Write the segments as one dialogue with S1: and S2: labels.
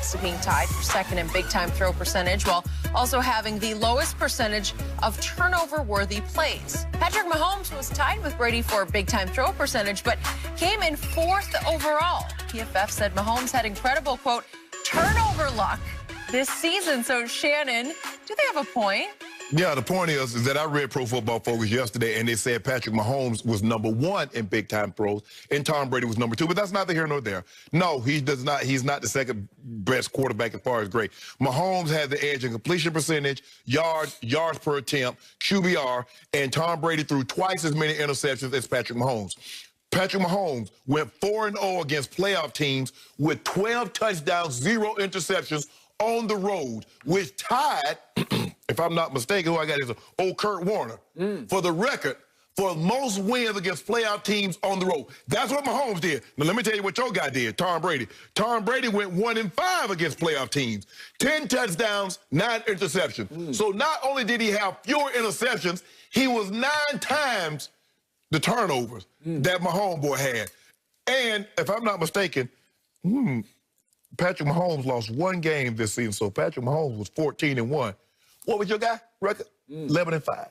S1: next to being tied for second in big-time throw percentage, while also having the lowest percentage of turnover-worthy plays. Patrick Mahomes was tied with Brady for big-time throw percentage, but came in 4th overall. PFF said Mahomes had incredible, quote, turnover luck this season. So, Shannon, do they have a point?
S2: Yeah, the point is that I read Pro Football Focus yesterday, and they said Patrick Mahomes was #1 in big-time throws, and Tom Brady was #2. But that's neither here nor there. No, he does not. He's not the second best quarterback as far as great. Mahomes had the edge in completion percentage, yards per attempt, QBR, and Tom Brady threw twice as many interceptions as Patrick Mahomes. Patrick Mahomes went 4-0 against playoff teams with 12 touchdowns, 0 interceptions on the road, which tied, if I'm not mistaken, who I got is old Kurt Warner, for the record, for most wins against playoff teams on the road. That's what Mahomes did. Now, let me tell you what your guy did, Tom Brady. Tom Brady went 1-5 against playoff teams. 10 touchdowns, 9 interceptions. So not only did he have fewer interceptions, he was 9 times the turnovers that my homeboy had. And if I'm not mistaken, Patrick Mahomes lost 1 game this season, so Patrick Mahomes was 14-1. What was your guy record? 11-5.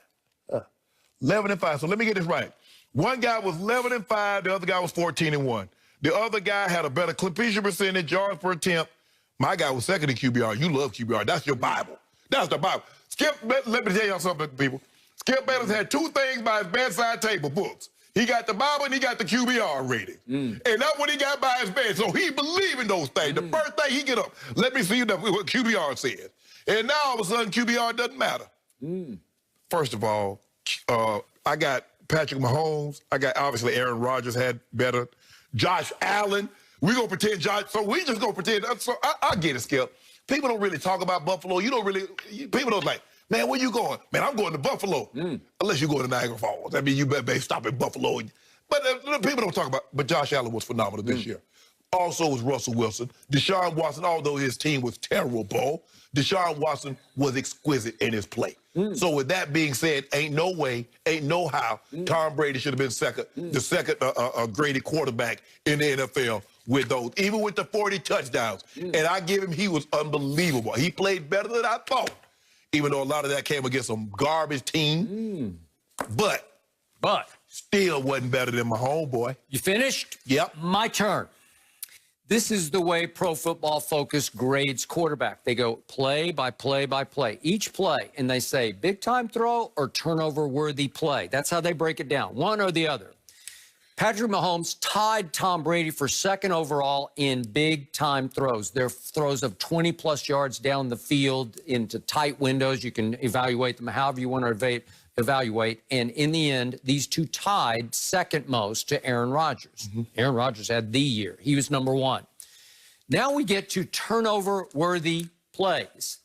S2: 11-5. So let me get this right. One guy was 11-5, the other guy was 14-1. The other guy had a better completion percentage, yards per attempt. My guy was second in QBR. You love QBR. That's your Bible. That's the Bible. Skip, let me tell y'all something, people. Skip Bayless had 2 things by his bedside table, books. He got the Bible and he got the QBR rating. And that's what he got by his bed. So he believed in those things. The first thing he get up, let me see what QBR says. And now all of a sudden QBR doesn't matter. First of all, I got Patrick Mahomes. I got, obviously, Aaron Rodgers had better. Josh Allen. We're going to pretend Josh, so we just going to pretend. So I get it, Skip. People don't really talk about Buffalo. You don't really, people don't like, man, where you going? Man, I'm going to Buffalo. Unless you go to Niagara Falls. I mean, you better stop in Buffalo. But people don't talk about, but Josh Allen was phenomenal this year. Also was Russell Wilson. Deshaun Watson, although his team was terrible, Deshaun Watson was exquisite in his play. So with that being said, ain't no way, ain't no how Tom Brady should have been the second graded quarterback in the NFL with those, even with the 40 touchdowns. And I give him, he was unbelievable. He played better than I thought, even though a lot of that came against some garbage team. But still wasn't better than my homeboy.
S3: You finished?
S2: Yep.
S3: My turn. This is the way Pro Football Focus grades quarterback. They go play by play by play. Each play, and they say big-time throw or turnover-worthy play. That's how they break it down, one or the other. Patrick Mahomes tied Tom Brady for second overall in big-time throws. They're throws of 20-plus yards down the field into tight windows. You can evaluate them however you want to evaluate. And in the end, these two tied second most to Aaron Rodgers. Aaron Rodgers had the year. He was #1. Now we get to turnover-worthy plays.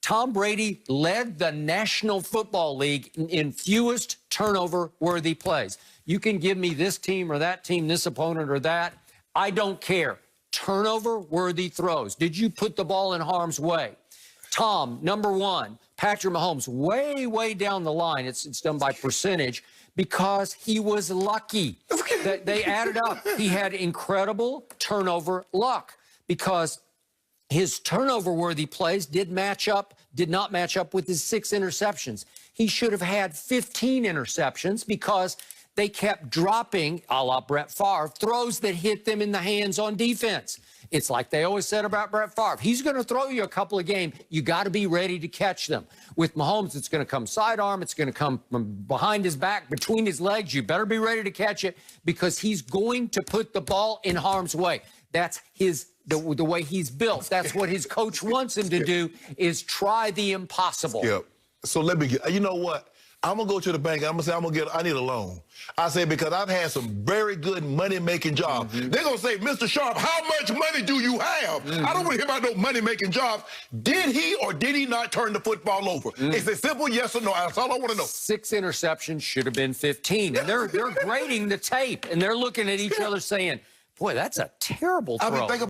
S3: Tom Brady led the National Football League in fewest turnover-worthy plays. You can give me this team or that team, this opponent or that. I don't care. Turnover-worthy throws. Did you put the ball in harm's way? Tom, #1. Patrick Mahomes, way down the line. It's done by percentage because he was lucky. They added up. He had incredible turnover luck because his turnover-worthy plays did not match up with his 6 interceptions. He should have had 15 interceptions because they kept dropping, a la Brett Favre, throws that hit them in the hands on defense. It's like they always said about Brett Favre. He's going to throw you a couple of games. You got to be ready to catch them. With Mahomes, it's going to come sidearm. It's going to come from behind his back, between his legs. You better be ready to catch it because he's going to put the ball in harm's way. That's the way he's built. That's what his coach wants him to do, is try the impossible.
S2: Yeah. So let me get, you know what? I'm going to go to the bank. I'm going to say, I need a loan. I say, because I've had some very good money-making jobs. They're going to say, Mr. Sharp, how much money do you have? I don't want to hear about no money-making jobs. Did he or did he not turn the football over? It's a simple yes or no. That's all I want to know.
S3: 6 interceptions should have been 15. And they're grading the tape, and they're looking at each other saying, boy, that's a terrible throw.
S2: I mean, think